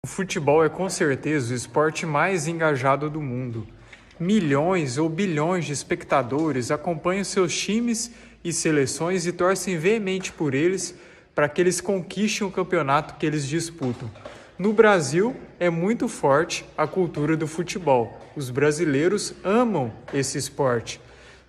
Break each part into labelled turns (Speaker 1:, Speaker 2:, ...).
Speaker 1: O futebol é com certeza o esporte mais engajado do mundo. Milhões ou bilhões de espectadores acompanham seus times e seleções e torcem veemente por eles para que eles conquistem o campeonato que eles disputam. No Brasil, é muito forte a cultura do futebol. Os brasileiros amam esse esporte.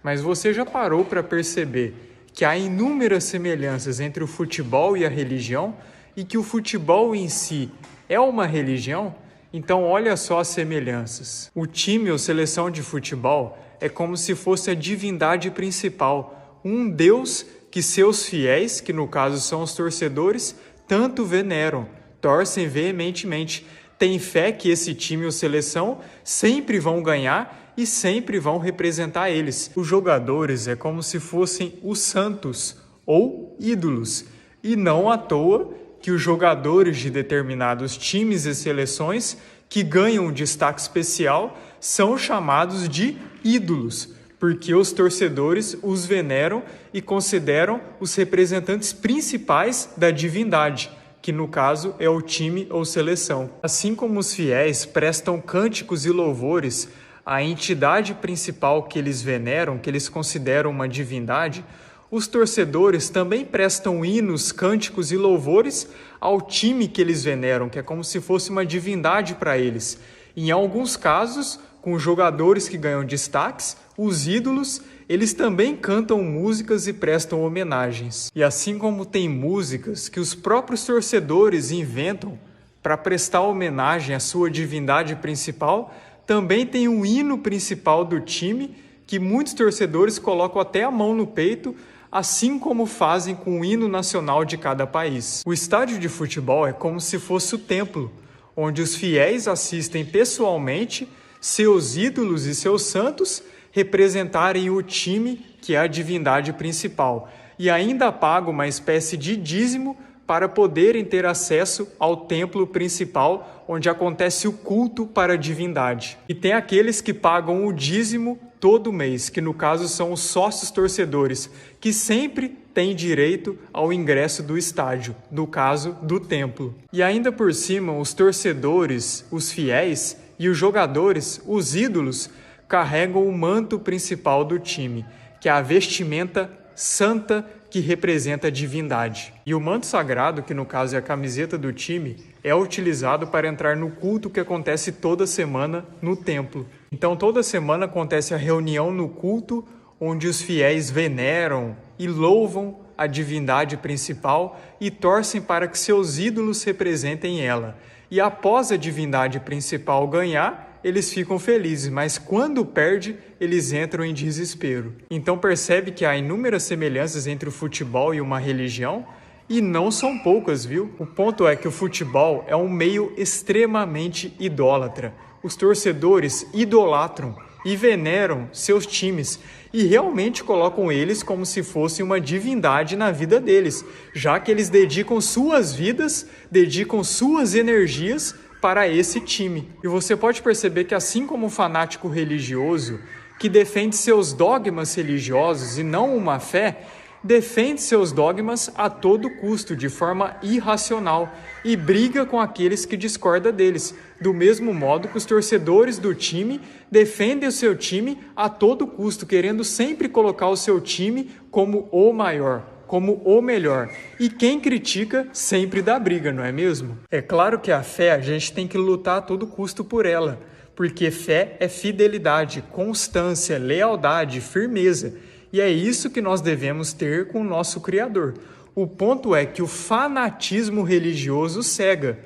Speaker 1: Mas você já parou para perceber que há inúmeras semelhanças entre o futebol e a religião e que o futebol em si é uma religião? Então olha só as semelhanças. O time ou seleção de futebol é como se fosse a divindade principal, um Deus que seus fiéis, que no caso são os torcedores, tanto veneram, torcem veementemente, têm fé que esse time ou seleção sempre vão ganhar e sempre vão representar eles. Os jogadores é como se fossem os santos ou ídolos, e não à toa que os jogadores de determinados times e seleções que ganham um destaque especial são chamados de ídolos, porque os torcedores os veneram e consideram os representantes principais da divindade, que no caso é o time ou seleção. Assim como os fiéis prestam cânticos e louvores à entidade principal que eles veneram, que eles consideram uma divindade, os torcedores também prestam hinos, cânticos e louvores ao time que eles veneram, que é como se fosse uma divindade para eles. Em alguns casos, com jogadores que ganham destaques, os ídolos, eles também cantam músicas e prestam homenagens. E assim como tem músicas que os próprios torcedores inventam para prestar homenagem à sua divindade principal, também tem um hino principal do time que muitos torcedores colocam até a mão no peito, assim como fazem com o hino nacional de cada país. O estádio de futebol é como se fosse o templo, onde os fiéis assistem pessoalmente seus ídolos e seus santos representarem o time que é a divindade principal, e ainda pagam uma espécie de dízimo para poderem ter acesso ao templo principal, onde acontece o culto para a divindade. E tem aqueles que pagam o dízimo todo mês, que no caso são os sócios torcedores, que sempre têm direito ao ingresso do estádio, no caso do templo. E ainda por cima, os torcedores, os fiéis e os jogadores, os ídolos, carregam o manto principal do time, que é a vestimenta santa que representa a divindade. E o manto sagrado, que no caso é a camiseta do time, é utilizado para entrar no culto que acontece toda semana no templo. Então toda semana acontece a reunião no culto, onde os fiéis veneram e louvam a divindade principal e torcem para que seus ídolos representem ela. E após a divindade principal ganhar, eles ficam felizes, mas quando perde, eles entram em desespero. Então percebe que há inúmeras semelhanças entre o futebol e uma religião? E não são poucas, viu? O ponto é que o futebol é um meio extremamente idólatra. Os torcedores idolatram e veneram seus times e realmente colocam eles como se fosse uma divindade na vida deles, já que eles dedicam suas vidas, dedicam suas energias para esse time. E você pode perceber que assim como o fanático religioso, que defende seus dogmas religiosos e não uma fé, defende seus dogmas a todo custo, de forma irracional, e briga com aqueles que discordam deles, do mesmo modo que os torcedores do time defendem o seu time a todo custo, querendo sempre colocar o seu time como o maior, como o melhor. E quem critica sempre dá briga, não é mesmo? É claro que a fé a gente tem que lutar a todo custo por ela, porque fé é fidelidade, constância, lealdade, firmeza. E é isso que nós devemos ter com o nosso Criador. O ponto é que o fanatismo religioso cega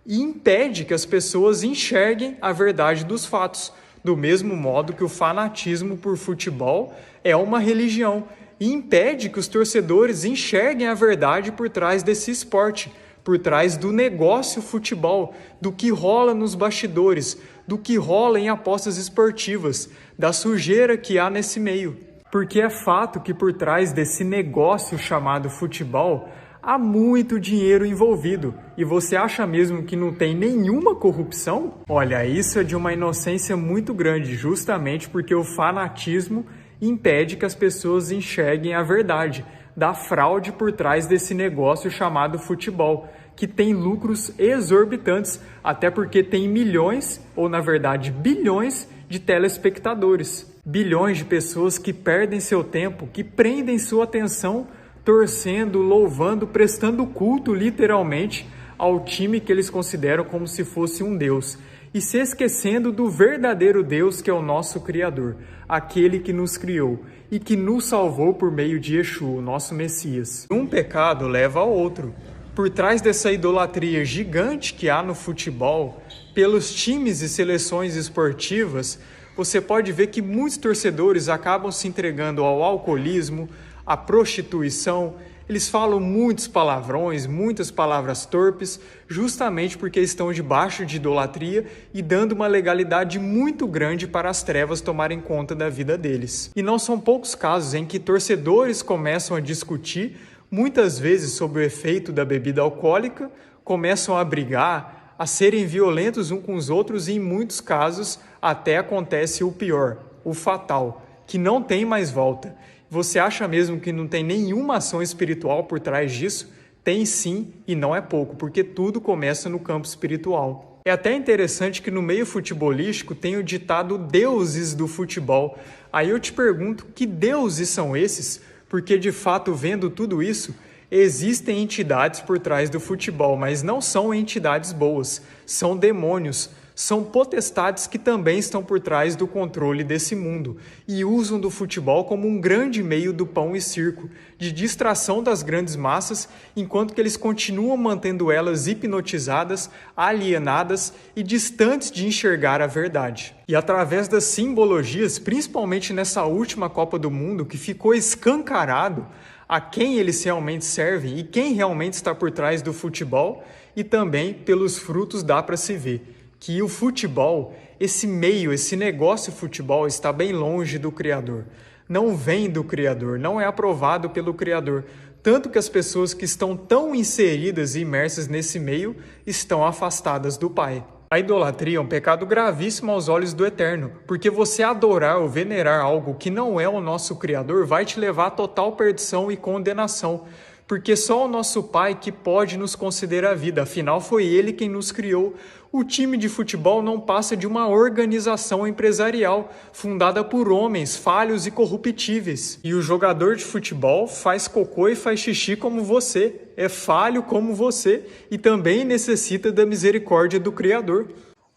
Speaker 1: e impede que as pessoas enxerguem a verdade dos fatos, do mesmo modo que o fanatismo por futebol é uma religião e impede que os torcedores enxerguem a verdade por trás desse esporte, por trás do negócio futebol, do que rola nos bastidores, do que rola em apostas esportivas, da sujeira que há nesse meio. Porque é fato que por trás desse negócio chamado futebol há muito dinheiro envolvido. E você acha mesmo que não tem nenhuma corrupção? Olha, isso é de uma inocência muito grande, justamente porque o fanatismo impede que as pessoas enxerguem a verdade da fraude por trás desse negócio chamado futebol, que tem lucros exorbitantes, até porque tem milhões, ou na verdade bilhões, de telespectadores. Bilhões de pessoas que perdem seu tempo, que prendem sua atenção, torcendo, louvando, prestando culto literalmente ao time que eles consideram como se fosse um Deus, e se esquecendo do verdadeiro Deus que é o nosso Criador, aquele que nos criou e que nos salvou por meio de Yeshua, o nosso Messias. Um pecado leva ao outro. Por trás dessa idolatria gigante que há no futebol, pelos times e seleções esportivas, você pode ver que muitos torcedores acabam se entregando ao alcoolismo, à prostituição. Eles falam muitos palavrões, muitas palavras torpes, justamente porque estão debaixo de idolatria e dando uma legalidade muito grande para as trevas tomarem conta da vida deles. E não são poucos casos em que torcedores começam a discutir, muitas vezes sobre o efeito da bebida alcoólica, começam a brigar, a serem violentos uns com os outros e, em muitos casos, até acontece o pior, o fatal, que não tem mais volta. Você acha mesmo que não tem nenhuma ação espiritual por trás disso? Tem sim, e não é pouco, porque tudo começa no campo espiritual. É até interessante que no meio futebolístico tem o ditado deuses do futebol. Aí eu te pergunto, que deuses são esses? Porque de fato, vendo tudo isso, existem entidades por trás do futebol, mas não são entidades boas, são demônios. São potestades que também estão por trás do controle desse mundo e usam do futebol como um grande meio do pão e circo, de distração das grandes massas, enquanto que eles continuam mantendo elas hipnotizadas, alienadas e distantes de enxergar a verdade. E através das simbologias, principalmente nessa última Copa do Mundo, que ficou escancarado a quem eles realmente servem e quem realmente está por trás do futebol, e também pelos frutos dá para se ver que o futebol, esse meio, esse negócio futebol está bem longe do Criador. Não vem do Criador, não é aprovado pelo Criador. Tanto que as pessoas que estão tão inseridas e imersas nesse meio estão afastadas do Pai. A idolatria é um pecado gravíssimo aos olhos do Eterno, porque você adorar ou venerar algo que não é o nosso Criador vai te levar a total perdição e condenação. Porque só o nosso Pai que pode nos conceder a vida, afinal foi Ele quem nos criou. O time de futebol não passa de uma organização empresarial fundada por homens falhos e corruptíveis. E o jogador de futebol faz cocô e faz xixi como você, é falho como você e também necessita da misericórdia do Criador.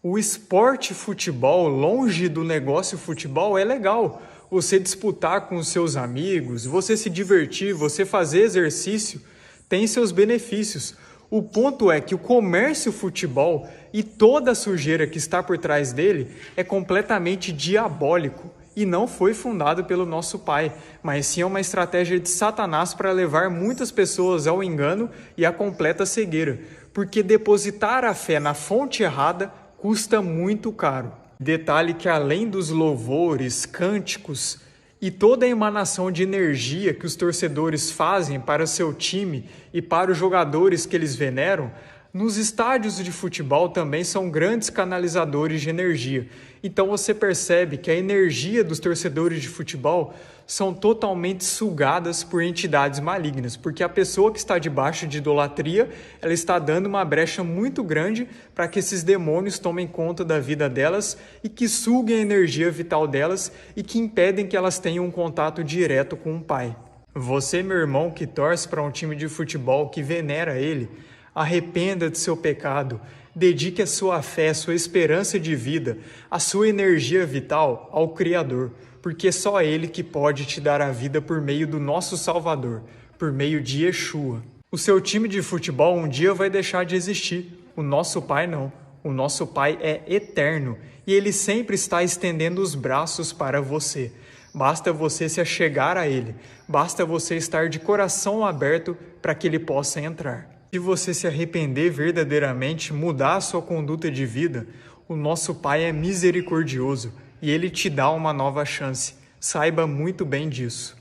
Speaker 1: O esporte futebol, longe do negócio futebol, é legal. Você disputar com os seus amigos, você se divertir, você fazer exercício, tem seus benefícios. O ponto é que o comércio futebol e toda a sujeira que está por trás dele é completamente diabólico e não foi fundado pelo nosso Pai, mas sim é uma estratégia de Satanás para levar muitas pessoas ao engano e à completa cegueira, porque depositar a fé na fonte errada custa muito caro. Detalhe que além dos louvores, cânticos e toda a emanação de energia que os torcedores fazem para seu time e para os jogadores que eles veneram, nos estádios de futebol também são grandes canalizadores de energia. Então você percebe que a energia dos torcedores de futebol são totalmente sugadas por entidades malignas, porque a pessoa que está debaixo de idolatria, ela está dando uma brecha muito grande para que esses demônios tomem conta da vida delas e que suguem a energia vital delas e que impedem que elas tenham um contato direto com o Pai. Você, meu irmão, que torce para um time de futebol, que venera ele, arrependa de seu pecado, dedique a sua fé, a sua esperança de vida, a sua energia vital ao Criador, porque é só Ele que pode te dar a vida por meio do nosso Salvador, por meio de Yeshua. O seu time de futebol um dia vai deixar de existir, o nosso Pai não. O nosso Pai é eterno e Ele sempre está estendendo os braços para você. Basta você se achegar a Ele, basta você estar de coração aberto para que Ele possa entrar. Se você se arrepender verdadeiramente, mudar a sua conduta de vida, o nosso Pai é misericordioso e Ele te dá uma nova chance. Saiba muito bem disso.